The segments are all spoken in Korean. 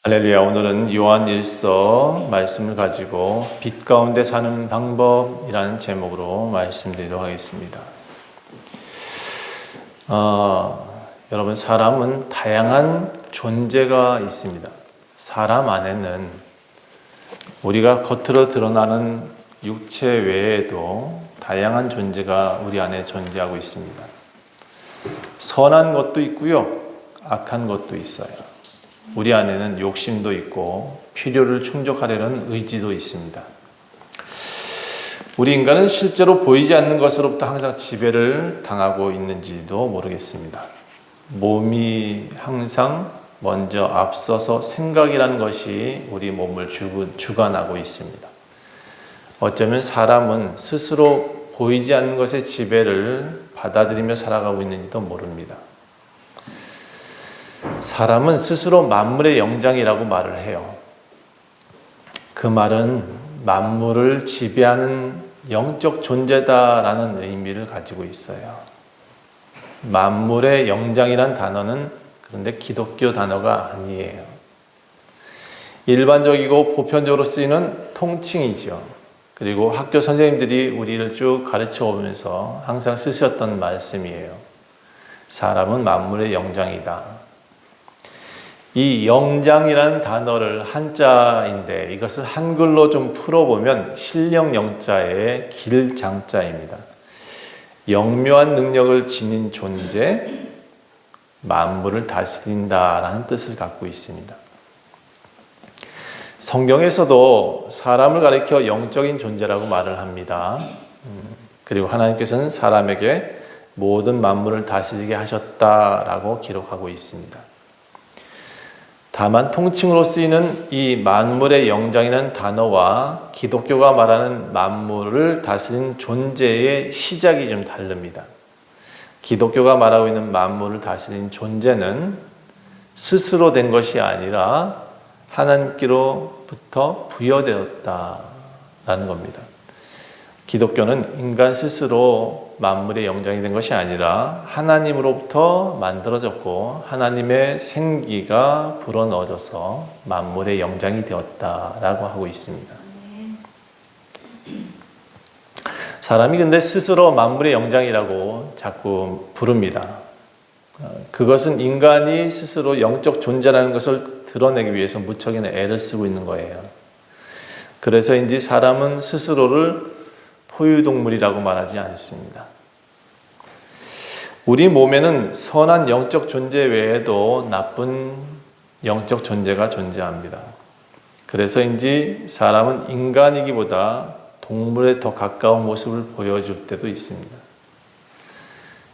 할렐루야. 오늘은 요한 1서 말씀을 가지고 빛 가운데 사는 방법이라는 제목으로 말씀드리도록 하겠습니다. 여러분, 사람은 다양한 존재가 있습니다. 사람 안에는 우리가 겉으로 드러나는 육체 외에도 다양한 존재가 우리 안에 존재하고 있습니다. 선한 것도 있고요, 악한 것도 있어요. 우리 안에는 욕심도 있고 필요를 충족하려는 의지도 있습니다. 우리 인간은 실제로 보이지 않는 것으로부터 항상 지배를 당하고 있는지도 모르겠습니다. 몸이 항상 먼저 앞서서 생각이라는 것이 우리 몸을 주관하고 있습니다. 어쩌면 사람은 스스로 보이지 않는 것의 지배를 받아들이며 살아가고 있는지도 모릅니다. 사람은 스스로 만물의 영장이라고 말을 해요. 그 말은 만물을 지배하는 영적 존재다라는 의미를 가지고 있어요. 만물의 영장이란 단어는 그런데 기독교 단어가 아니에요. 일반적이고 보편적으로 쓰이는 통칭이죠. 그리고 학교 선생님들이 우리를 쭉 가르쳐 오면서 항상 쓰셨던 말씀이에요. 사람은 만물의 영장이다. 이 영장이라는 단어를 한자인데 이것을 한글로 좀 풀어보면 신령영자의 길장자입니다. 영묘한 능력을 지닌 존재, 만물을 다스린다라는 뜻을 갖고 있습니다. 성경에서도 사람을 가리켜 영적인 존재라고 말을 합니다. 그리고 하나님께서는 사람에게 모든 만물을 다스리게 하셨다라고 기록하고 있습니다. 다만 통칭으로 쓰이는 이 만물의 영장이라는 단어와 기독교가 말하는 만물을 다스리는 존재의 시작이 좀 다릅니다. 기독교가 말하고 있는 만물을 다스리는 존재는 스스로 된 것이 아니라 하나님께로부터 부여되었다라는 겁니다. 기독교는 인간 스스로 만물의 영장이 된 것이 아니라 하나님으로부터 만들어졌고 하나님의 생기가 불어넣어져서 만물의 영장이 되었다라고 하고 있습니다. 사람이 근데 스스로 만물의 영장이라고 자꾸 부릅니다. 그것은 인간이 스스로 영적 존재라는 것을 드러내기 위해서 무척이나 애를 쓰고 있는 거예요. 그래서인지 사람은 스스로를 포유동물이라고 말하지 않습니다. 우리 몸에는 선한 영적 존재 외에도 나쁜 영적 존재가 존재합니다. 그래서인지 사람은 인간이기보다 동물에 더 가까운 모습을 보여줄 때도 있습니다.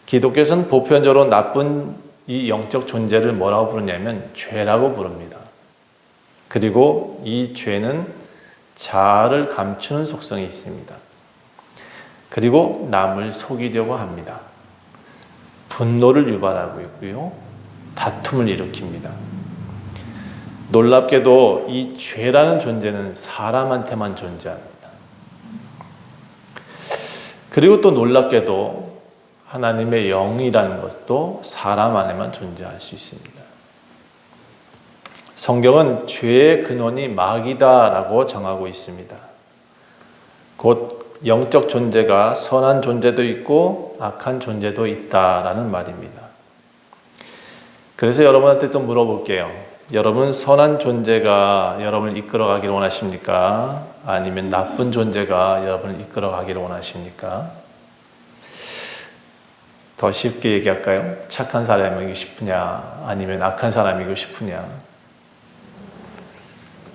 기독교에서는 보편적으로 나쁜 이 영적 존재를 뭐라고 부르냐면 죄라고 부릅니다. 그리고 이 죄는 자아를 감추는 속성이 있습니다. 그리고 남을 속이려고 합니다. 분노를 유발하고 있고요. 다툼을 일으킵니다. 놀랍게도 이 죄라는 존재는 사람한테만 존재합니다. 그리고 또 놀랍게도 하나님의 영이라는 것도 사람 안에만 존재할 수 있습니다. 성경은 죄의 근원이 마귀다라고 정하고 있습니다. 곧 영적 존재가 선한 존재도 있고 악한 존재도 있다라는 말입니다. 그래서 여러분한테 또 물어볼게요. 여러분, 선한 존재가 여러분을 이끌어가기를 원하십니까? 아니면 나쁜 존재가 여러분을 이끌어가기를 원하십니까? 더 쉽게 얘기할까요? 착한 사람이고 싶으냐? 아니면 악한 사람이고 싶으냐?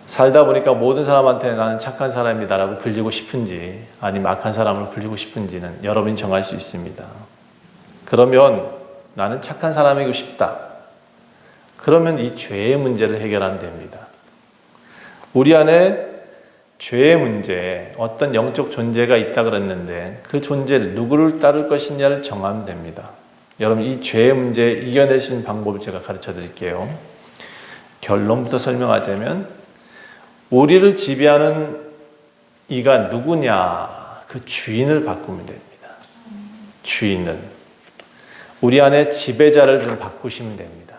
살다 보니까 모든 사람한테 나는 착한 사람이다라고 불리고 싶은지 아니면 악한 사람을 불리고 싶은지는 여러분이 정할 수 있습니다. 그러면 나는 착한 사람이고 싶다. 그러면 이 죄의 문제를 해결하면 됩니다. 우리 안에 죄의 문제, 어떤 영적 존재가 있다 그랬는데 그 존재를 누구를 따를 것이냐를 정하면 됩니다. 여러분, 이 죄의 문제 이겨낼 수 있는 방법을 제가 가르쳐 드릴게요. 결론부터 설명하자면 우리를 지배하는 이가 누구냐, 그 주인을 바꾸면 됩니다. 주인은 우리 안에 지배자를 좀 바꾸시면 됩니다.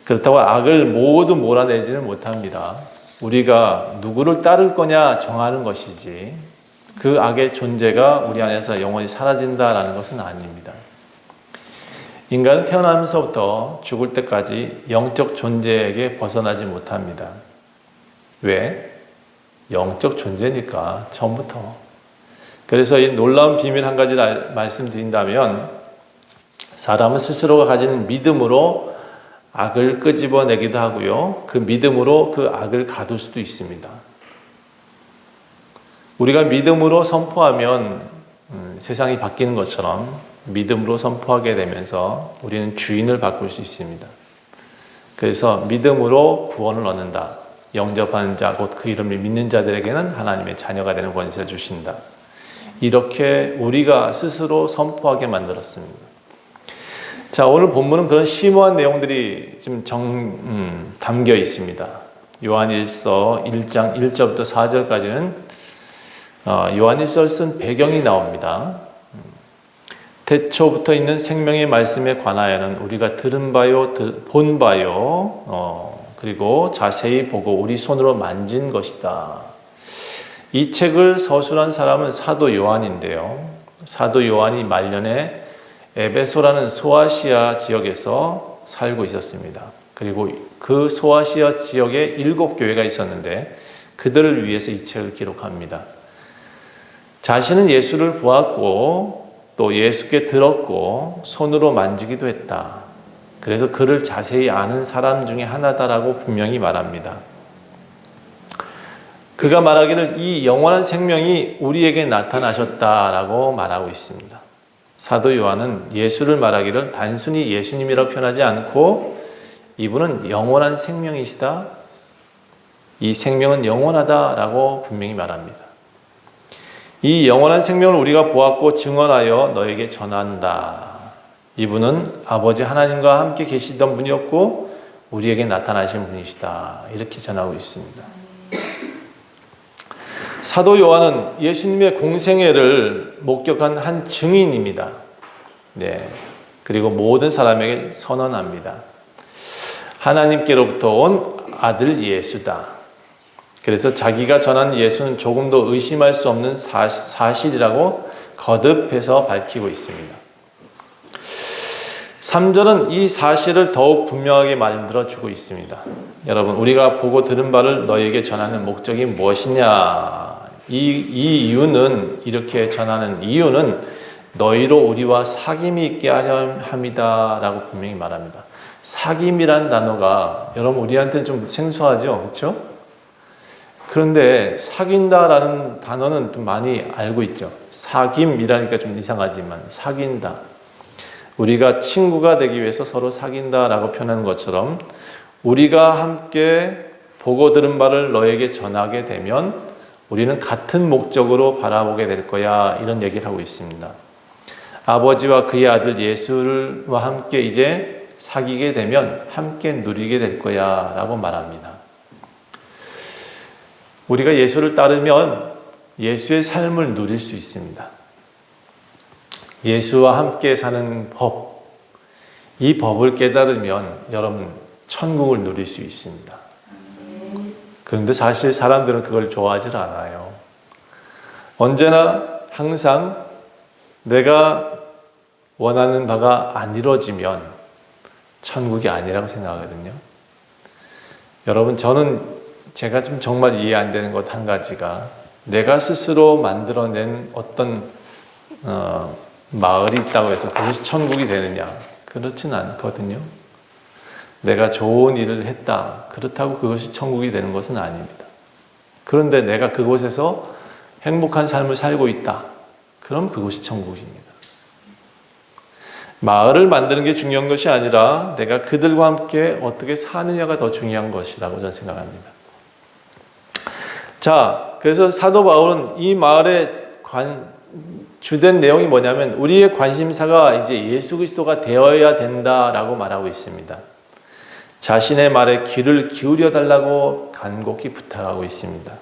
그렇다고 악을 모두 몰아내지는 못합니다. 우리가 누구를 따를 거냐 정하는 것이지 그 악의 존재가 우리 안에서 영원히 사라진다라는 것은 아닙니다. 인간은 태어나면서부터 죽을 때까지 영적 존재에게 벗어나지 못합니다. 왜? 영적 존재니까 처음부터. 그래서 이 놀라운 비밀 한 가지 말씀드린다면 사람은 스스로가 가지는 믿음으로 악을 끄집어내기도 하고요. 그 믿음으로 그 악을 가둘 수도 있습니다. 우리가 믿음으로 선포하면 세상이 바뀌는 것처럼 믿음으로 선포하게 되면서 우리는 주인을 바꿀 수 있습니다. 그래서 믿음으로 구원을 얻는다. 영접하는 자, 곧 그 이름을 믿는 자들에게는 하나님의 자녀가 되는 권세를 주신다. 이렇게 우리가 스스로 선포하게 만들었습니다. 자, 오늘 본문은 그런 심오한 내용들이 지금 담겨 있습니다. 요한일서 1장 1절부터 4절까지는 요한일서를 쓴 배경이 나옵니다. 태초부터 있는 생명의 말씀에 관하여는 우리가 들은 바요, 본 바요, 그리고 자세히 보고 우리 손으로 만진 것이다. 이 책을 서술한 사람은 사도 요한인데요. 사도 요한이 말년에 에베소라는 소아시아 지역에서 살고 있었습니다. 그리고 그 소아시아 지역에 7교회가 있었는데 그들을 위해서 이 책을 기록합니다. 자신은 예수를 보았고 또 예수께 들었고 손으로 만지기도 했다. 그래서 그를 자세히 아는 사람 중에 하나다라고 분명히 말합니다. 그가 말하기를 이 영원한 생명이 우리에게 나타나셨다라고 말하고 있습니다. 사도 요한은 예수를 말하기를 단순히 예수님이라고 표현하지 않고 이분은 영원한 생명이시다. 이 생명은 영원하다라고 분명히 말합니다. 이 영원한 생명을 우리가 보았고 증언하여 너에게 전한다. 이분은 아버지 하나님과 함께 계시던 분이었고 우리에게 나타나신 분이시다. 이렇게 전하고 있습니다. 사도 요한은 예수님의 공생애를 목격한 한 증인입니다. 네. 그리고 모든 사람에게 선언합니다. 하나님께로부터 온 아들 예수다. 그래서 자기가 전한 예수는 조금도 의심할 수 없는 사실이라고 거듭해서 밝히고 있습니다. 3절은 이 사실을 더욱 분명하게 만들어주고 있습니다. 여러분, 우리가 보고 들은 바를 너에게 전하는 목적이 무엇이냐? 이 이유는, 이렇게 전하는 이유는 너희로 우리와 사귐이 있게 하려 함이다 라고 분명히 말합니다. 사귐이란 단어가 여러분 우리한테는 좀 생소하죠? 그렇죠? 그런데 사귄다라는 단어는 좀 많이 알고 있죠. 사귐이라니까 좀 이상하지만 사귄다. 우리가 친구가 되기 위해서 서로 사귄다라고 표현하는 것처럼 우리가 함께 보고 들은 바를 너에게 전하게 되면 우리는 같은 목적으로 바라보게 될 거야. 이런 얘기를 하고 있습니다. 아버지와 그의 아들 예수와 함께 이제 사귀게 되면 함께 누리게 될 거야 라고 말합니다. 우리가 예수를 따르면 예수의 삶을 누릴 수 있습니다. 예수와 함께 사는 법, 이 법을 깨달으면 여러분 천국을 누릴 수 있습니다. 그런데 사실 사람들은 그걸 좋아하지 않아요. 언제나 항상 내가 원하는 바가 안 이루어지면 천국이 아니라고 생각하거든요. 여러분, 제가 좀 정말 이해 안 되는 것 한 가지가 내가 스스로 만들어낸 어떤 마을이 있다고 해서 그것이 천국이 되느냐? 그렇진 않거든요. 내가 좋은 일을 했다. 그렇다고 그것이 천국이 되는 것은 아닙니다. 그런데 내가 그곳에서 행복한 삶을 살고 있다. 그럼 그것이 천국입니다. 마을을 만드는 게 중요한 것이 아니라 내가 그들과 함께 어떻게 사느냐가 더 중요한 것이라고 저는 생각합니다. 자, 그래서 사도 바울은 이 마을의 주된 내용이 뭐냐면 우리의 관심사가 이제 예수 그리스도가 되어야 된다라고 말하고 있습니다. 자신의 말에 귀를 기울여 달라고 간곡히 부탁하고 있습니다.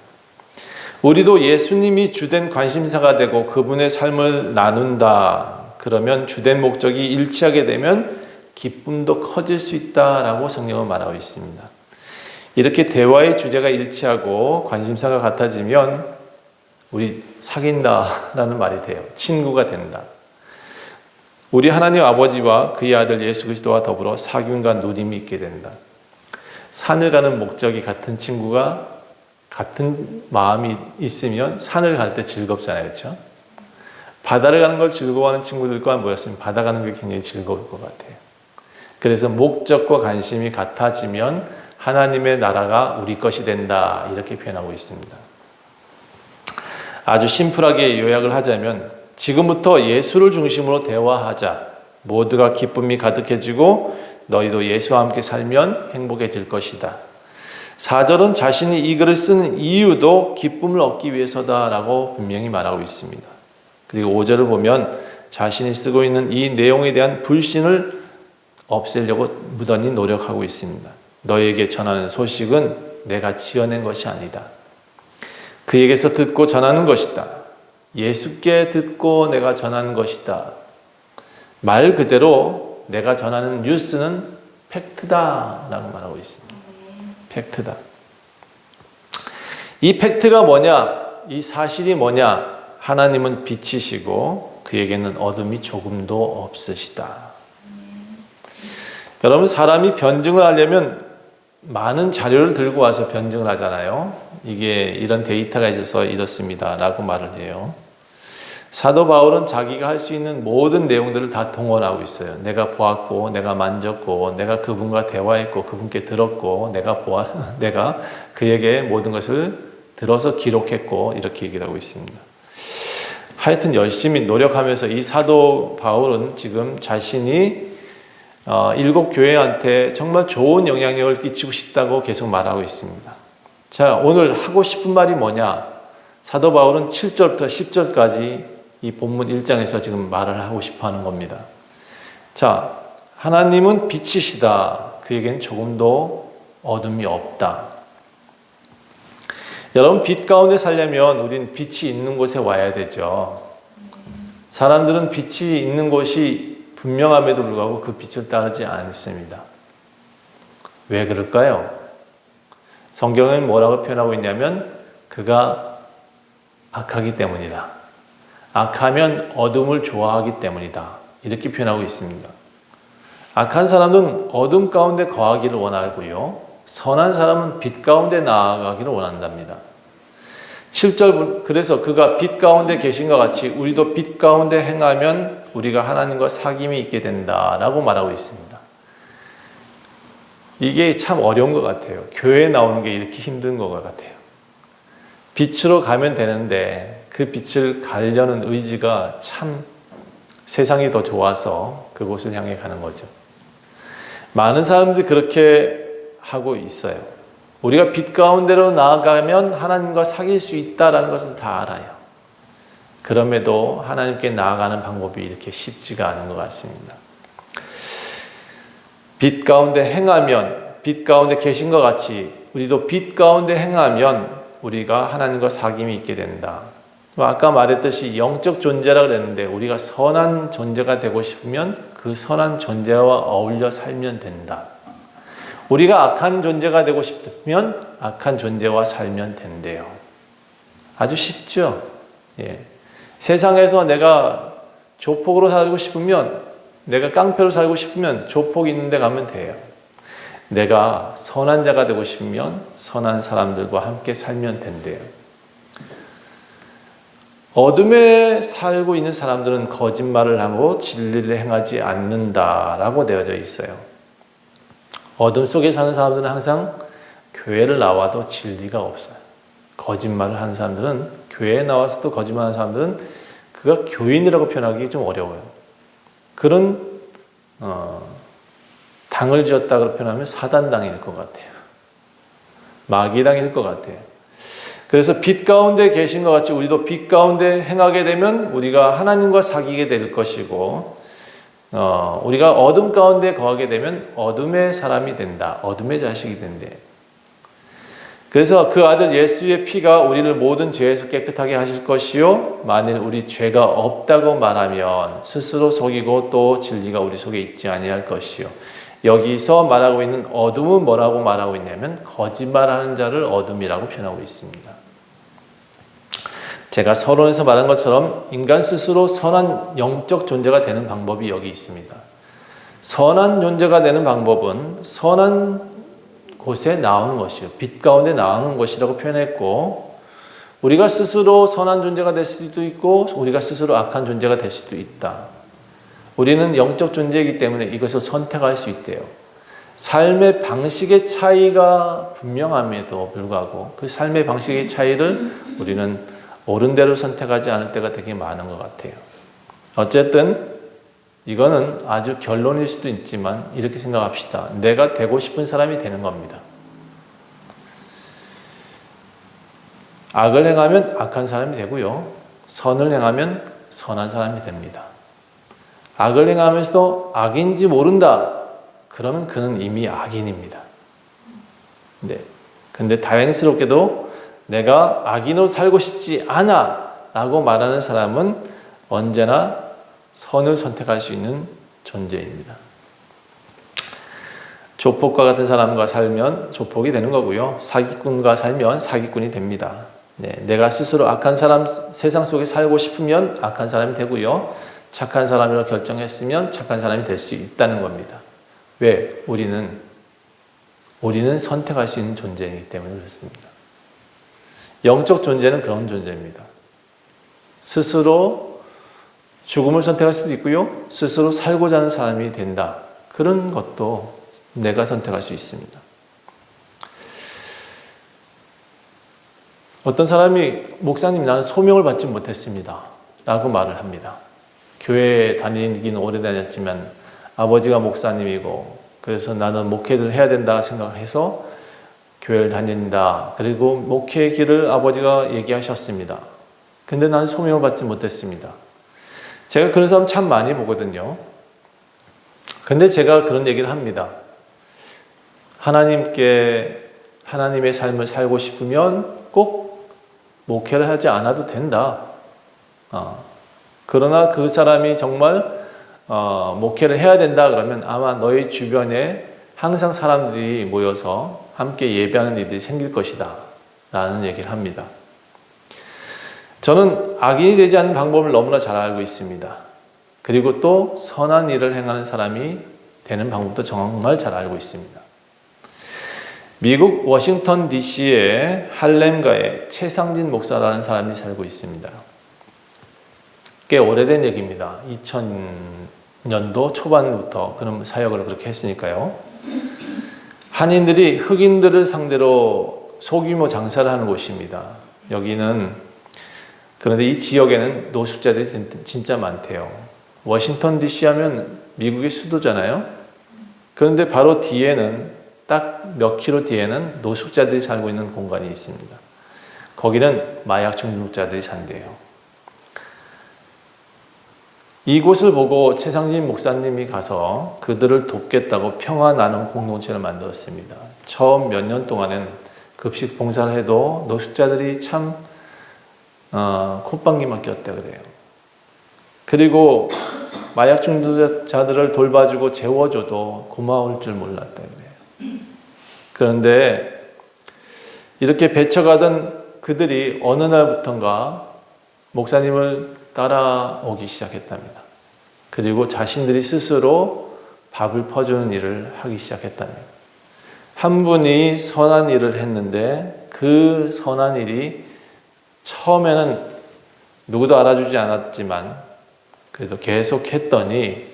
우리도 예수님이 주된 관심사가 되고 그분의 삶을 나눈다. 그러면 주된 목적이 일치하게 되면 기쁨도 커질 수 있다라고 성경은 말하고 있습니다. 이렇게 대화의 주제가 일치하고 관심사가 같아지면 우리 사귄다라는 말이 돼요. 친구가 된다. 우리 하나님 아버지와 그의 아들 예수 그리스도와 더불어 사귐과 누림이 있게 된다. 산을 가는 목적이 같은 친구가 같은 마음이 있으면 산을 갈 때 즐겁잖아요. 그렇죠? 바다를 가는 걸 즐거워하는 친구들과 모였으면 바다 가는 게 굉장히 즐거울 것 같아요. 그래서 목적과 관심이 같아지면 하나님의 나라가 우리 것이 된다. 이렇게 표현하고 있습니다. 아주 심플하게 요약을 하자면 지금부터 예수를 중심으로 대화하자. 모두가 기쁨이 가득해지고 너희도 예수와 함께 살면 행복해질 것이다. 4절은 자신이 이 글을 쓰는 이유도 기쁨을 얻기 위해서다라고 분명히 말하고 있습니다. 그리고 5절을 보면 자신이 쓰고 있는 이 내용에 대한 불신을 없애려고 무던히 노력하고 있습니다. 너에게 전하는 소식은 내가 지어낸 것이 아니다. 그에게서 듣고 전하는 것이다. 예수께 듣고 내가 전하는 것이다. 말 그대로 내가 전하는 뉴스는 팩트다 라고 말하고 있습니다. 팩트다. 이 팩트가 뭐냐? 이 사실이 뭐냐? 하나님은 빛이시고 그에게는 어둠이 조금도 없으시다. 여러분, 사람이 변증을 하려면 많은 자료를 들고 와서 변증을 하잖아요. 이게 이런 데이터가 있어서 이렇습니다 라고 말을 해요. 사도 바울은 자기가 할 수 있는 모든 내용들을 다 동원하고 있어요. 내가 보았고, 내가 만졌고, 내가 그분과 대화했고, 그분께 들었고, 내가 그에게 모든 것을 들어서 기록했고, 이렇게 얘기를 하고 있습니다. 하여튼 열심히 노력하면서 이 사도 바울은 지금 자신이 7 교회한테 정말 좋은 영향력을 끼치고 싶다고 계속 말하고 있습니다. 자, 오늘 하고 싶은 말이 뭐냐? 사도 바울은 7절부터 10절까지 이 본문 1장에서 지금 말을 하고 싶어 하는 겁니다. 자, 하나님은 빛이시다. 그에겐 조금도 어둠이 없다. 여러분, 빛 가운데 살려면 우린 빛이 있는 곳에 와야 되죠. 사람들은 빛이 있는 곳이 분명함에도 불구하고 그 빛을 따르지 않습니다. 왜 그럴까요? 성경은 뭐라고 표현하고 있냐면 그가 악하기 때문이다. 악하면 어둠을 좋아하기 때문이다. 이렇게 표현하고 있습니다. 악한 사람은 어둠 가운데 거하기를 원하고요. 선한 사람은 빛 가운데 나아가기를 원한답니다. 7절, 그래서 그가 빛 가운데 계신 것 같이 우리도 빛 가운데 행하면 우리가 하나님과 사귐이 있게 된다라고 말하고 있습니다. 이게 참 어려운 것 같아요. 교회에 나오는 게 이렇게 힘든 것 같아요. 빛으로 가면 되는데 그 빛을 가려는 의지가 참 세상이 더 좋아서 그곳을 향해 가는 거죠. 많은 사람들이 그렇게 하고 있어요. 우리가 빛 가운데로 나아가면 하나님과 사귈 수 있다는 것을 다 알아요. 그럼에도 하나님께 나아가는 방법이 이렇게 쉽지가 않은 것 같습니다. 빛 가운데 행하면, 빛 가운데 계신 것 같이 우리도 빛 가운데 행하면 우리가 하나님과 사귐이 있게 된다. 아까 말했듯이 영적 존재라 그랬는데 우리가 선한 존재가 되고 싶으면 그 선한 존재와 어울려 살면 된다. 우리가 악한 존재가 되고 싶으면 악한 존재와 살면 된대요. 아주 쉽죠? 예. 세상에서 내가 조폭으로 살고 싶으면, 내가 깡패로 살고 싶으면 조폭 있는 데 가면 돼요. 내가 선한 자가 되고 싶으면 선한 사람들과 함께 살면 된대요. 어둠에 살고 있는 사람들은 거짓말을 하고 진리를 행하지 않는다라고 되어져 있어요. 어둠 속에 사는 사람들은 항상 교회를 나와도 진리가 없어요. 거짓말을 하는 사람들은, 교회에 나와서도 거짓말하는 사람들은 그가 교인이라고 표현하기 좀 어려워요. 그런 당을 지었다고 표현하면 사단당일 것 같아요. 마귀당일 것 같아요. 그래서 빛 가운데 계신 것 같이 우리도 빛 가운데 행하게 되면 우리가 하나님과 사귀게 될 것이고, 우리가 어둠 가운데 거하게 되면 어둠의 사람이 된다. 어둠의 자식이 된대. 그래서 그 아들 예수의 피가 우리를 모든 죄에서 깨끗하게 하실 것이요 만일 우리 죄가 없다고 말하면 스스로 속이고 또 진리가 우리 속에 있지 아니할 것이요. 여기서 말하고 있는 어둠은 뭐라고 말하고 있냐면 거짓말하는 자를 어둠이라고 표현하고 있습니다. 제가 서론에서 말한 것처럼 인간 스스로 선한 영적 존재가 되는 방법이 여기 있습니다. 선한 존재가 되는 방법은 선한 곳에 나오는 것이요. 빛 가운데 나오는 것이라고 표현했고, 우리가 스스로 선한 존재가 될 수도 있고 우리가 스스로 악한 존재가 될 수도 있다. 우리는 영적 존재이기 때문에 이것을 선택할 수 있대요. 삶의 방식의 차이가 분명함에도 불구하고 그 삶의 방식의 차이를 우리는 옳은 대로 선택하지 않을 때가 되게 많은 것 같아요. 어쨌든 이거는 아주 결론일 수도 있지만 이렇게 생각합시다. 내가 되고 싶은 사람이 되는 겁니다. 악을 행하면 악한 사람이 되고요. 선을 행하면 선한 사람이 됩니다. 악을 행하면서도 악인지 모른다. 그러면 그는 이미 악인입니다. 네. 근데 다행스럽게도 내가 악인으로 살고 싶지 않아 라고 말하는 사람은 언제나 선을 선택할 수 있는 존재입니다. 조폭과 같은 사람과 살면 조폭이 되는 거고요. 사기꾼과 살면 사기꾼이 됩니다. 네, 내가 스스로 악한 사람, 세상 속에 살고 싶으면 악한 사람이 되고요. 착한 사람이라고 결정했으면 착한 사람이 될 수 있다는 겁니다. 왜? 우리는 선택할 수 있는 존재이기 때문에 그렇습니다. 영적 존재는 그런 존재입니다. 스스로 죽음을 선택할 수도 있고요. 스스로 살고자 하는 사람이 된다. 그런 것도 내가 선택할 수 있습니다. 어떤 사람이 목사님 나는 소명을 받지 못했습니다. 라고 말을 합니다. 교회에 다니긴 오래 다녔지만 아버지가 목사님이고 그래서 나는 목회를 해야 된다 생각해서 교회를 다닌다. 그리고 목회의 길을 아버지가 얘기하셨습니다. 근데 나는 소명을 받지 못했습니다. 제가 그런 사람 참 많이 보거든요. 근데 제가 그런 얘기를 합니다. 하나님의 삶을 살고 싶으면 꼭 목회를 하지 않아도 된다. 그러나 그 사람이 정말 목회를 해야 된다 그러면 아마 너희 주변에 항상 사람들이 모여서 함께 예배하는 일들이 생길 것이다 라는 얘기를 합니다. 저는 악인이 되지 않는 방법을 너무나 잘 알고 있습니다. 그리고 또 선한 일을 행하는 사람이 되는 방법도 정말 잘 알고 있습니다. 미국 워싱턴 DC의 할렘가에 최상진 목사라는 사람이 살고 있습니다. 꽤 오래된 얘기입니다. 2000년도 초반부터 그런 사역을 그렇게 했으니까요. 한인들이 흑인들을 상대로 소규모 장사를 하는 곳입니다. 그런데 이 지역에는 노숙자들이 진짜 많대요. 워싱턴 DC 하면 미국의 수도잖아요. 그런데 바로 뒤에는 딱 몇 킬로 뒤에는 노숙자들이 살고 있는 공간이 있습니다. 거기는 마약 중독자들이 산대요. 이곳을 보고 최상진 목사님이 가서 그들을 돕겠다고 평화 나눔 공동체를 만들었습니다. 처음 몇 년 동안은 급식 봉사를 해도 노숙자들이 참 콧방귀만 꼈다 그래요. 그리고 마약 중독자들을 돌봐주고 재워줘도 고마울 줄 몰랐다 그래요. 그런데 이렇게 배쳐가던 그들이 어느 날부턴가 목사님을 따라오기 시작했답니다. 그리고 자신들이 스스로 밥을 퍼주는 일을 하기 시작했답니다. 한 분이 선한 일을 했는데 그 선한 일이 처음에는 누구도 알아주지 않았지만 그래도 계속 했더니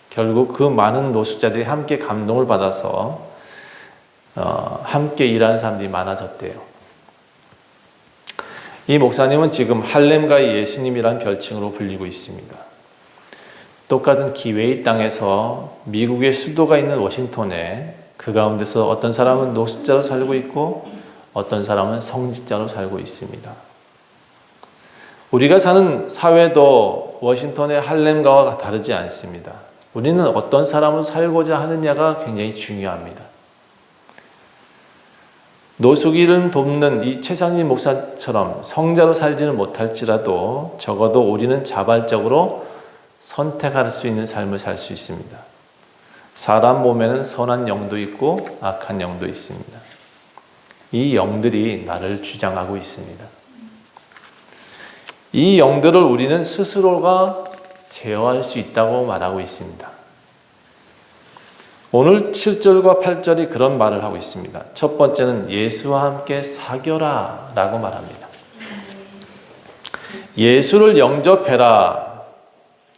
결국 그 많은 노숙자들이 함께 감동을 받아서 함께 일하는 사람들이 많아졌대요. 이 목사님은 지금 할렘가의 예수님이라는 별칭으로 불리고 있습니다. 똑같은 기회의 땅에서 미국의 수도가 있는 워싱턴에 그 가운데서 어떤 사람은 노숙자로 살고 있고 어떤 사람은 성직자로 살고 있습니다. 우리가 사는 사회도 워싱턴의 할렘가와 다르지 않습니다. 우리는 어떤 사람으로 살고자 하느냐가 굉장히 중요합니다. 노숙인을 돕는 이 최상진 목사처럼 성자로 살지는 못할지라도 적어도 우리는 자발적으로 선택할 수 있는 삶을 살 수 있습니다. 사람 몸에는 선한 영도 있고 악한 영도 있습니다. 이 영들이 나를 주장하고 있습니다. 이 영들을 우리는 스스로가 제어할 수 있다고 말하고 있습니다. 오늘 7절과 8절이 그런 말을 하고 있습니다. 첫 번째는 예수와 함께 사겨라 라고 말합니다. 예수를 영접해라.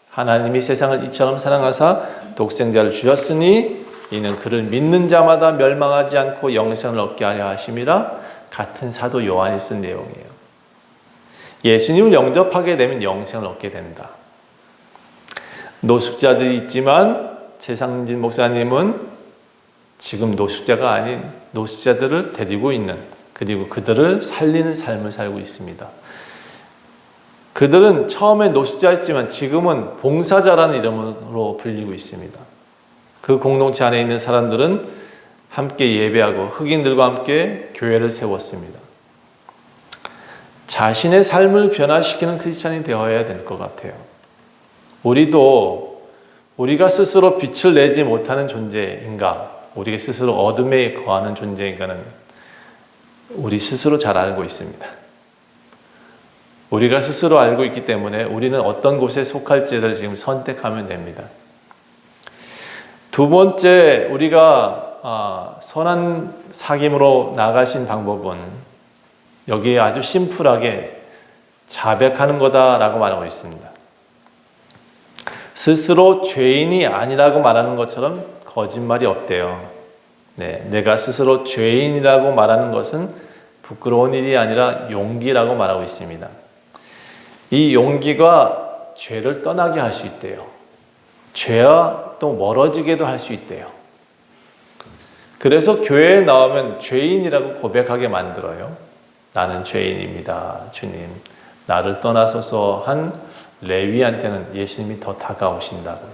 하나님이 세상을 이처럼 사랑하사 독생자를 주셨으니 이는 그를 믿는 자마다 멸망하지 않고 영생을 얻게 하려 하심이라. 같은 사도 요한이 쓴 내용이에요. 예수님을 영접하게 되면 영생을 얻게 된다. 노숙자들이 있지만 최상진 목사님은 지금 노숙자가 아닌 노숙자들을 데리고 있는, 그리고 그들을 살리는 삶을 살고 있습니다. 그들은 처음에 노숙자였지만 지금은 봉사자라는 이름으로 불리고 있습니다. 그 공동체 안에 있는 사람들은 함께 예배하고 흑인들과 함께 교회를 세웠습니다. 자신의 삶을 변화시키는 크리스찬이 되어야 될 것 같아요. 우리가 스스로 빛을 내지 못하는 존재인가, 우리가 스스로 어둠에 거하는 존재인가는 우리 스스로 잘 알고 있습니다. 우리가 스스로 알고 있기 때문에 우리는 어떤 곳에 속할지를 지금 선택하면 됩니다. 두 번째, 우리가 선한 사귐으로 나가신 방법은 여기에 아주 심플하게 자백하는 거다라고 말하고 있습니다. 스스로 죄인이 아니라고 말하는 것처럼 거짓말이 없대요. 내가 스스로 죄인이라고 말하는 것은 부끄러운 일이 아니라 용기라고 말하고 있습니다. 이 용기가 죄를 떠나게 할 수 있대요. 죄와 또 멀어지게도 할 수 있대요. 그래서 교회에 나오면 죄인이라고 고백하게 만들어요. 나는 죄인입니다. 주님, 나를 떠나소서 한 레위한테는 예수님이 더 다가오신다고요.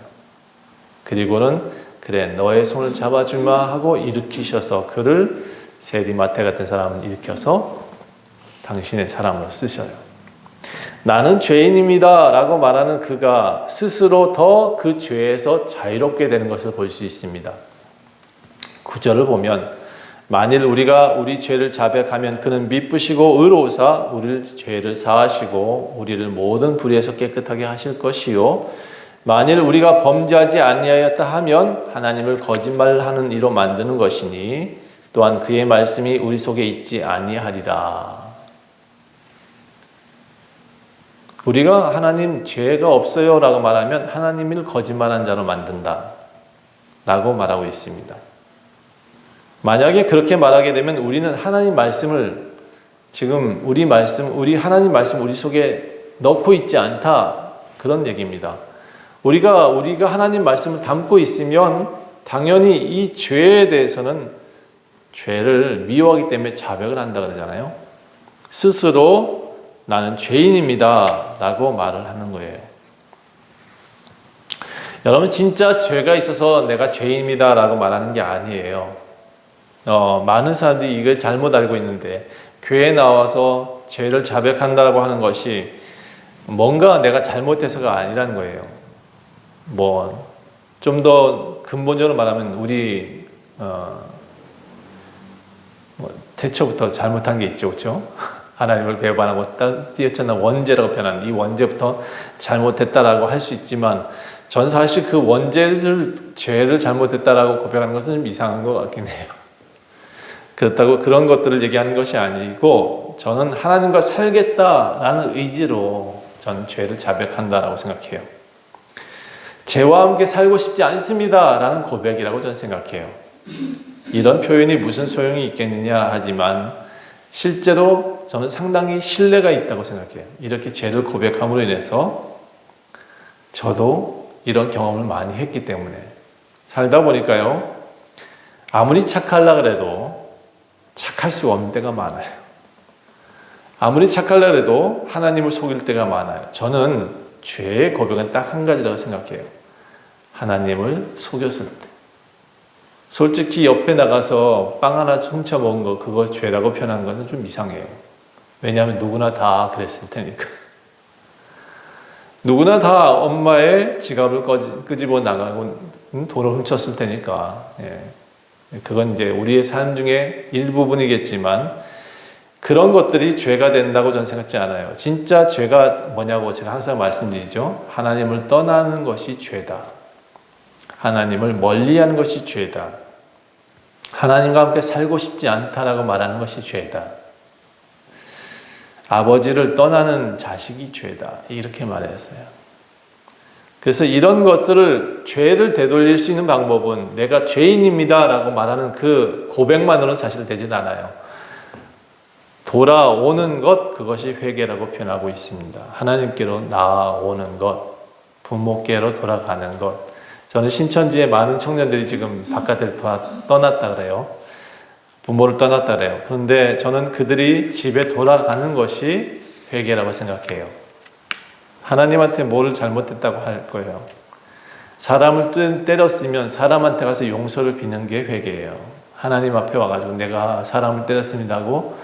그리고는 그래, 너의 손을 잡아주마 하고 일으키셔서 그를 세리마테 같은 사람을 일으켜서 당신의 사람으로 쓰셔요. 나는 죄인입니다 라고 말하는 그가 스스로 더 그 죄에서 자유롭게 되는 것을 볼 수 있습니다. 9절을 보면 만일 우리가 우리 죄를 자백하면 그는 미쁘시고 의로우사 우리 죄를 사하시고 우리를 모든 불의에서 깨끗하게 하실 것이요 만일 우리가 범죄하지 아니하였다 하면 하나님을 거짓말하는 이로 만드는 것이니 또한 그의 말씀이 우리 속에 있지 아니하리라. 우리가 하나님 죄가 없어요 라고 말하면 하나님을 거짓말한 자로 만든다 라고 말하고 있습니다. 만약에 그렇게 말하게 되면 우리는 하나님 말씀을 지금 우리 하나님 말씀 우리 속에 넣고 있지 않다 그런 얘기입니다. 우리가 하나님 말씀을 담고 있으면 당연히 이 죄에 대해서는 죄를 미워하기 때문에 자백을 한다 그러잖아요. 스스로 나는 죄인입니다 라고 말을 하는 거예요. 여러분 진짜 죄가 있어서 내가 죄인입니다 라고 말하는 게 아니에요. 많은 사람들이 이걸 잘못 알고 있는데 교회에 나와서 죄를 자백한다고 하는 것이 뭔가 내가 잘못해서가 아니라는 거예요. 좀 더 근본적으로 말하면 우리 태초부터 잘못한 게 있죠, 그렇죠? 하나님을 배반하고 뛰어쳤나 원죄라고 표현한 이 원죄부터 잘못했다라고 할 수 있지만 전 사실 그 죄를 잘못했다라고 고백하는 것은 좀 이상한 것 같긴 해요. 그렇다고 그런 것들을 얘기하는 것이 아니고 저는 하나님과 살겠다라는 의지로 전 죄를 자백한다라고 생각해요. 죄와 함께 살고 싶지 않습니다라는 고백이라고 저는 생각해요. 이런 표현이 무슨 소용이 있겠느냐 하지만 실제로 저는 상당히 신뢰가 있다고 생각해요. 이렇게 죄를 고백함으로 인해서 저도 이런 경험을 많이 했기 때문에 살다 보니까요. 아무리 착하려고 해도 착할 수 없는 때가 많아요. 아무리 착하려고 해도 하나님을 속일 때가 많아요. 저는 죄의 고백은 딱 한 가지라고 생각해요. 하나님을 속였을 때. 솔직히 옆에 나가서 빵 하나 훔쳐 먹은 거 그거 죄라고 표현한 것은 좀 이상해요. 왜냐하면 누구나 다 그랬을 테니까. 누구나 다 엄마의 지갑을 끄집어 나가고 돈을 훔쳤을 테니까. 예. 그건 이제 우리의 삶 중에 일부분이겠지만 그런 것들이 죄가 된다고 저는 생각지 않아요. 진짜 죄가 뭐냐고 제가 항상 말씀드리죠. 하나님을 떠나는 것이 죄다. 하나님을 멀리하는 것이 죄다. 하나님과 함께 살고 싶지 않다라고 말하는 것이 죄다. 아버지를 떠나는 자식이 죄다. 이렇게 말했어요. 그래서 이런 것들을 죄를 되돌릴 수 있는 방법은 내가 죄인입니다 라고 말하는 그 고백만으로는 사실 되진 않아요. 돌아오는 것, 그것이 회개라고 표현하고 있습니다. 하나님께로 나아오는 것, 부모께로 돌아가는 것. 저는 신천지에 많은 청년들이 지금 바깥에 떠났다 그래요. 부모를 떠났다 그래요. 그런데 저는 그들이 집에 돌아가는 것이 회개라고 생각해요. 하나님한테 뭘 잘못했다고 할 거예요. 사람을 때렸으면 사람한테 가서 용서를 비는 게 회개예요. 하나님 앞에 와가지고 내가 사람을 때렸습니다 하고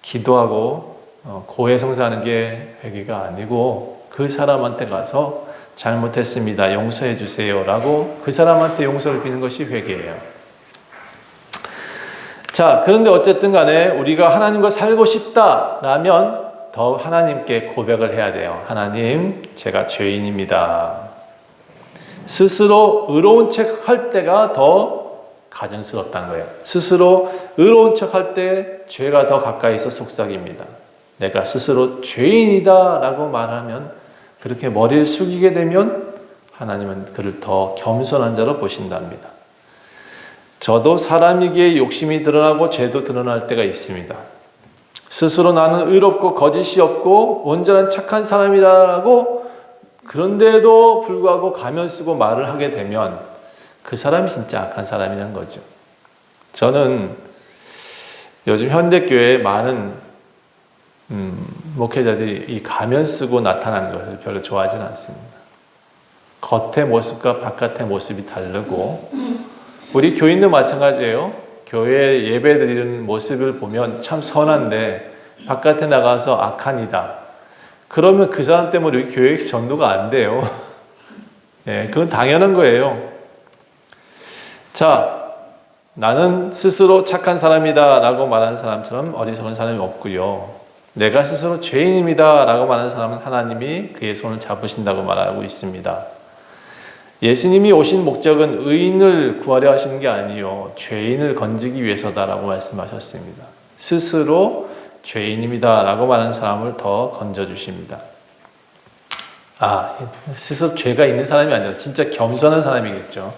기도하고 고해성사하는 게 회개가 아니고 그 사람한테 가서 잘못했습니다. 용서해 주세요 라고 그 사람한테 용서를 비는 것이 회개예요. 자, 그런데 어쨌든 간에 우리가 하나님과 살고 싶다라면 더 하나님께 고백을 해야 돼요. 하나님, 제가 죄인입니다. 스스로 의로운 척 할 때가 더 가증스럽다는 거예요. 스스로 의로운 척 할 때 죄가 더 가까이서 속삭입니다. 내가 스스로 죄인이다 라고 말하면 그렇게 머리를 숙이게 되면 하나님은 그를 더 겸손한 자로 보신답니다. 저도 사람이기에 욕심이 드러나고 죄도 드러날 때가 있습니다. 스스로 나는 의롭고 거짓이 없고 온전한 착한 사람이다라고 그런데도 불구하고 가면 쓰고 말을 하게 되면 그 사람이 진짜 악한 사람이라는 거죠. 저는 요즘 현대교회에 많은 목회자들이 이 가면 쓰고 나타나는 것을 별로 좋아하지는 않습니다. 겉의 모습과 바깥의 모습이 다르고 우리 교인도 마찬가지예요. 교회 예배 드리는 모습을 보면 참 선한데 바깥에 나가서 악한이다. 그러면 그 사람 때문에 우리 교회 전도가 안 돼요. 예, 그건 당연한 거예요. 자, 나는 스스로 착한 사람이다 라고 말하는 사람처럼 어리석은 사람이 없고요. 내가 스스로 죄인입니다 라고 말하는 사람은 하나님이 그의 손을 잡으신다고 말하고 있습니다. 예수님이 오신 목적은 의인을 구하려 하시는 게 아니요 죄인을 건지기 위해서다라고 말씀하셨습니다. 스스로 죄인입니다 라고 말하는 사람을 더 건져주십니다. 스스로 죄가 있는 사람이 아니라 진짜 겸손한 사람이겠죠.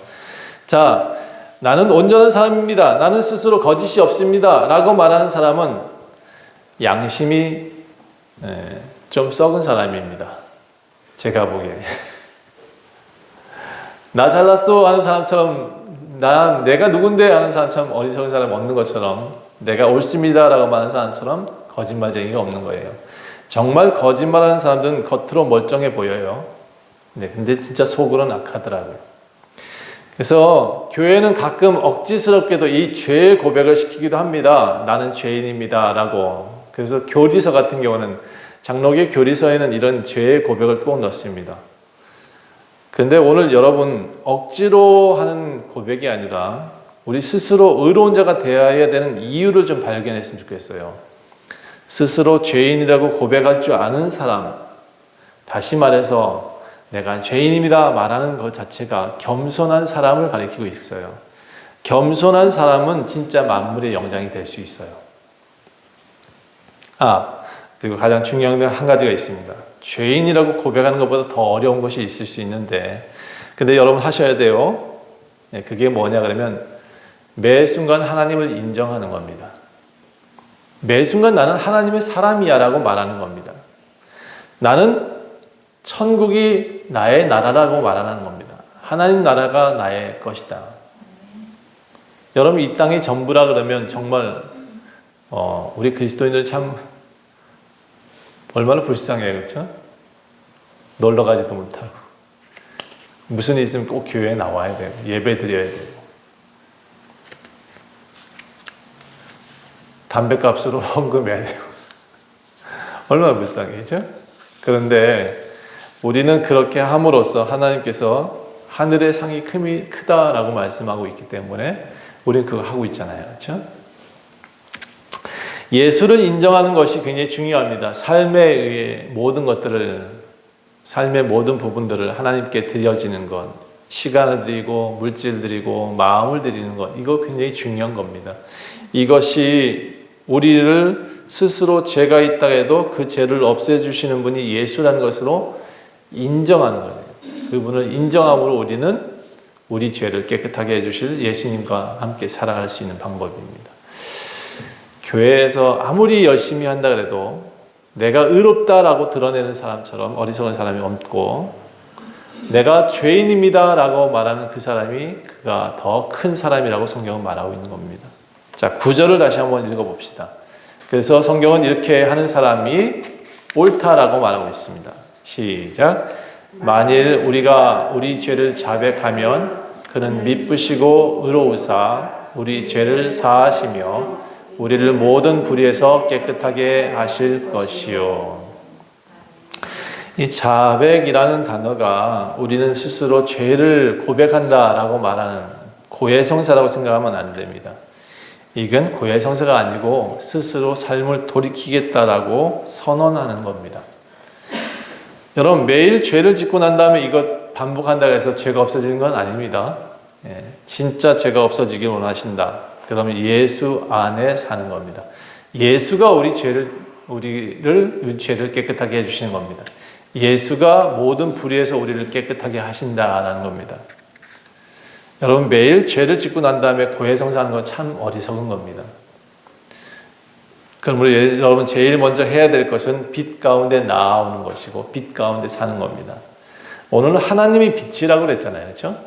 자, 나는 온전한 사람입니다. 나는 스스로 거짓이 없습니다 라고 말하는 사람은 양심이 좀 썩은 사람입니다. 제가 보기에. 나 잘났어 하는 사람처럼 내가 누군데 하는 사람처럼 어리석은 사람 없는 것처럼 내가 옳습니다 라고 말하는 사람처럼 거짓말쟁이가 없는 거예요. 정말 거짓말하는 사람들은 겉으로 멀쩡해 보여요. 근데 진짜 속으로는 악하더라고요. 그래서 교회는 가끔 억지스럽게도 이 죄의 고백을 시키기도 합니다. 나는 죄인입니다 라고. 그래서 교리서 같은 경우는 장로교 교리서에는 이런 죄의 고백을 꼭 넣습니다. 근데 오늘 여러분 억지로 하는 고백이 아니라 우리 스스로 의로운 자가 되어야 되는 이유를 좀 발견했으면 좋겠어요. 스스로 죄인이라고 고백할 줄 아는 사람, 다시 말해서 내가 죄인입니다 말하는 것 자체가 겸손한 사람을 가리키고 있어요. 겸손한 사람은 진짜 만물의 영장이 될 수 있어요. 그리고 가장 중요한 건 한 가지가 있습니다. 죄인이라고 고백하는 것보다 더 어려운 것이 있을 수 있는데 근데 여러분 하셔야 돼요. 그게 뭐냐 그러면 매 순간 하나님을 인정하는 겁니다. 매 순간 나는 하나님의 사람이야 라고 말하는 겁니다. 나는 천국이 나의 나라라고 말하는 겁니다. 하나님 나라가 나의 것이다. 여러분 이 땅이 전부라 그러면 정말 우리 그리스도인들 참 얼마나 불쌍해요. 그렇죠? 놀러 가지도 못하고 무슨 일 있으면 꼭 교회에 나와야 되고 예배 드려야 되고 담배값으로 헌금해야 돼요. 얼마나 불쌍해죠? 그런데 우리는 그렇게 함으로써 하나님께서 하늘의 상이 크다라고 말씀하고 있기 때문에 우리는 그거 하고 있잖아요. 그렇죠? 예수를 인정하는 것이 굉장히 중요합니다. 삶의 모든 부분들을 하나님께 드려지는 것, 시간을 드리고 물질을 드리고 마음을 드리는 것, 이거 굉장히 중요한 겁니다. 이것이 우리를 스스로 죄가 있다 해도 그 죄를 없애주시는 분이 예수라는 것으로 인정하는 거예요. 그분을 인정함으로 우리는 우리 죄를 깨끗하게 해주실 예수님과 함께 살아갈 수 있는 방법입니다. 교회에서 아무리 열심히 한다 그래도 내가 의롭다라고 드러내는 사람처럼 어리석은 사람이 없고, 내가 죄인입니다라고 말하는 그 사람이 그가 더 큰 사람이라고 성경은 말하고 있는 겁니다. 자, 9절을 다시 한번 읽어봅시다. 그래서 성경은 이렇게 하는 사람이 옳다라고 말하고 있습니다. 시작. 만일 우리가 우리 죄를 자백하면 그는 미쁘시고 의로우사 우리 죄를 사하시며 우리를 모든 불의에서 깨끗하게 하실 것이요. 이 자백이라는 단어가 우리는 스스로 죄를 고백한다라고 말하는 고해성사라고 생각하면 안 됩니다. 이건 고해성사가 아니고 스스로 삶을 돌이키겠다라고 선언하는 겁니다. 여러분, 매일 죄를 짓고 난 다음에 이것 반복한다고 해서 죄가 없어지는 건 아닙니다. 진짜 죄가 없어지길 원하신다. 그러면 예수 안에 사는 겁니다. 예수가 우리를 죄를 깨끗하게 해주시는 겁니다. 예수가 모든 불의에서 우리를 깨끗하게 하신다라는 겁니다. 여러분, 매일 죄를 짓고 난 다음에 고해성사하는 건 참 어리석은 겁니다. 그러므로 여러분, 제일 먼저 해야 될 것은 빛 가운데 나아오는 것이고 빛 가운데 사는 겁니다. 오늘은 하나님이 빛이라고 그랬잖아요. 그렇죠?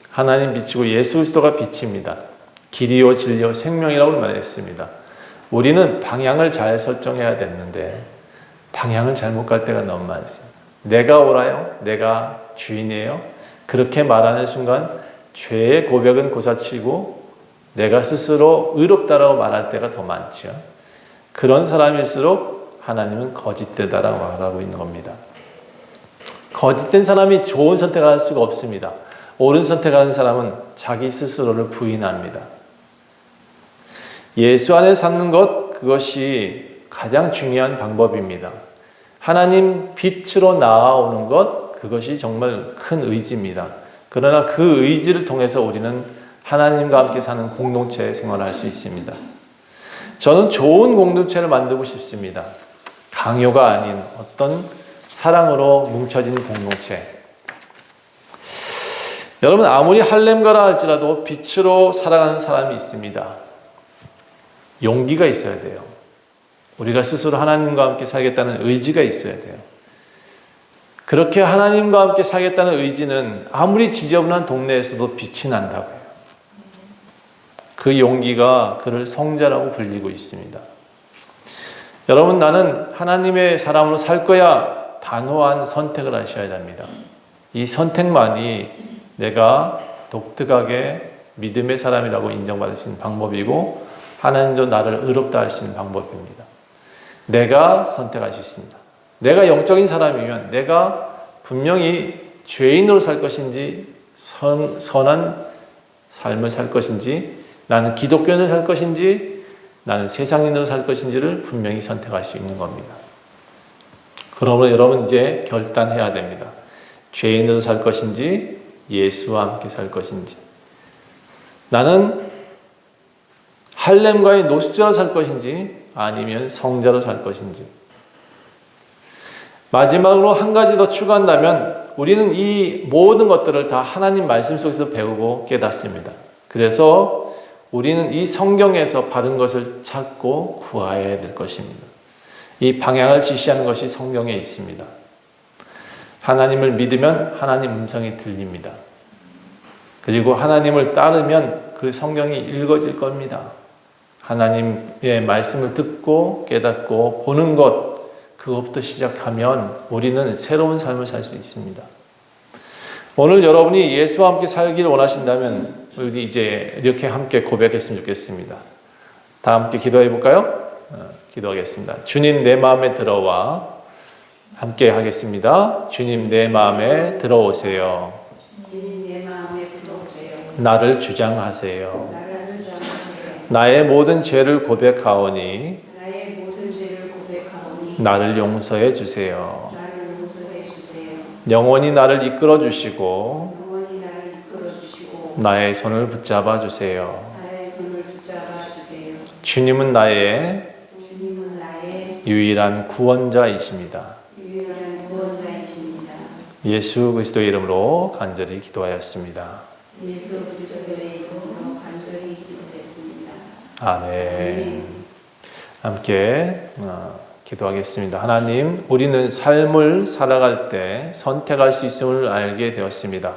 하나님 빛이고 예수 그리스도가 빛입니다. 길이요 진리요 생명이라고 말했습니다. 우리는 방향을 잘 설정해야 되는데 방향을 잘못 갈 때가 너무 많습니다. 내가 옳아요? 내가 주인이에요? 그렇게 말하는 순간 죄의 고백은 고사치고 내가 스스로 의롭다라고 말할 때가 더 많죠. 그런 사람일수록 하나님은 거짓되다라고 말하고 있는 겁니다. 거짓된 사람이 좋은 선택을 할 수가 없습니다. 옳은 선택하는 사람은 자기 스스로를 부인합니다. 예수 안에 사는 것, 그것이 가장 중요한 방법입니다. 하나님 빛으로 나아오는 것, 그것이 정말 큰 의지입니다. 그러나 그 의지를 통해서 우리는 하나님과 함께 사는 공동체 생활을 할 수 있습니다. 저는 좋은 공동체를 만들고 싶습니다. 강요가 아닌 어떤 사랑으로 뭉쳐진 공동체. 여러분, 아무리 할렘가라 할지라도 빛으로 살아가는 사람이 있습니다. 용기가 있어야 돼요. 우리가 스스로 하나님과 함께 살겠다는 의지가 있어야 돼요. 그렇게 하나님과 함께 살겠다는 의지는 아무리 지저분한 동네에서도 빛이 난다고요. 그 용기가 그를 성자라고 불리고 있습니다. 여러분, 나는 하나님의 사람으로 살 거야. 단호한 선택을 하셔야 합니다. 이 선택만이 내가 독특하게 믿음의 사람이라고 인정받을 수 있는 방법이고 하나님도 나를 의롭다 할 수 있는 방법입니다. 내가 선택할 수 있습니다. 내가 영적인 사람이면 내가 분명히 죄인으로 살 것인지 선한 삶을 살 것인지 나는 기독교인으로 살 것인지 나는 세상인으로 살 것인지를 분명히 선택할 수 있는 겁니다. 그러므로 여러분 이제 결단해야 됩니다. 죄인으로 살 것인지 예수와 함께 살 것인지, 나는 할렘과의 노숙자로 살 것인지 아니면 성자로 살 것인지. 마지막으로 한 가지 더 추가한다면 우리는 이 모든 것들을 다 하나님 말씀 속에서 배우고 깨닫습니다. 그래서 우리는 이 성경에서 바른 것을 찾고 구해야 될 것입니다. 이 방향을 지시하는 것이 성경에 있습니다. 하나님을 믿으면 하나님 음성이 들립니다. 그리고 하나님을 따르면 그 성경이 읽어질 겁니다. 하나님의 말씀을 듣고 깨닫고 보는 것, 그것부터 시작하면 우리는 새로운 삶을 살 수 있습니다. 오늘 여러분이 예수와 함께 살기를 원하신다면 우리 이제 이렇게 함께 고백했으면 좋겠습니다. 다 함께 기도해 볼까요? 기도하겠습니다. 주님 내 마음에 들어와 함께 하겠습니다. 주님 내 마음에 들어오세요. 주님 내 마음에 들어오세요. 나를 주장하세요. 나를 주장하세요. 나의 모든 죄를 고백하오니 나의 모든 죄를 고백하오니 나를 용서해 주세요. 나를 용서해 주세요. 영원히 나를 이끌어 주시고 영원히 나를 이끌어 주시고 나의 손을 붙잡아 주세요. 나의 손을 붙잡아 주세요. 주님은 나의 주님은 나의 유일한 구원자이십니다. 유일한 구원자이십니다. 예수 그리스도의 이름으로 간절히 기도하였습니다. 예수 그리스도의 이름으로 간절히 기도했습니다. 아멘. 함께 기도하겠습니다. 하나님, 우리는 삶을 살아갈 때 선택할 수 있음을 알게 되었습니다.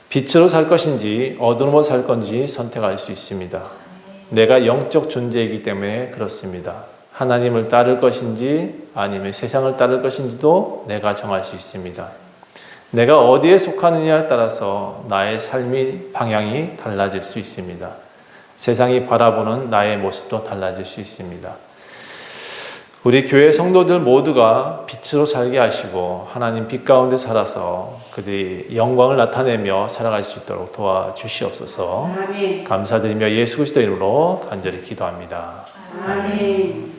빛으로 살 것인지 어둠으로 살 건지 선택할 수 있습니다. 내가 영적 존재이기 때문에 그렇습니다. 하나님을 따를 것인지 아니면 세상을 따를 것인지도 내가 정할 수 있습니다. 내가 어디에 속하느냐에 따라서 나의 삶의 방향이 달라질 수 있습니다. 세상이 바라보는 나의 모습도 달라질 수 있습니다. 우리 교회 성도들 모두가 빛으로 살게 하시고 하나님 빛 가운데 살아서 그들이 영광을 나타내며 살아갈 수 있도록 도와주시옵소서. 아멘. 감사드리며 예수 그리스도 이름으로 간절히 기도합니다. 아멘.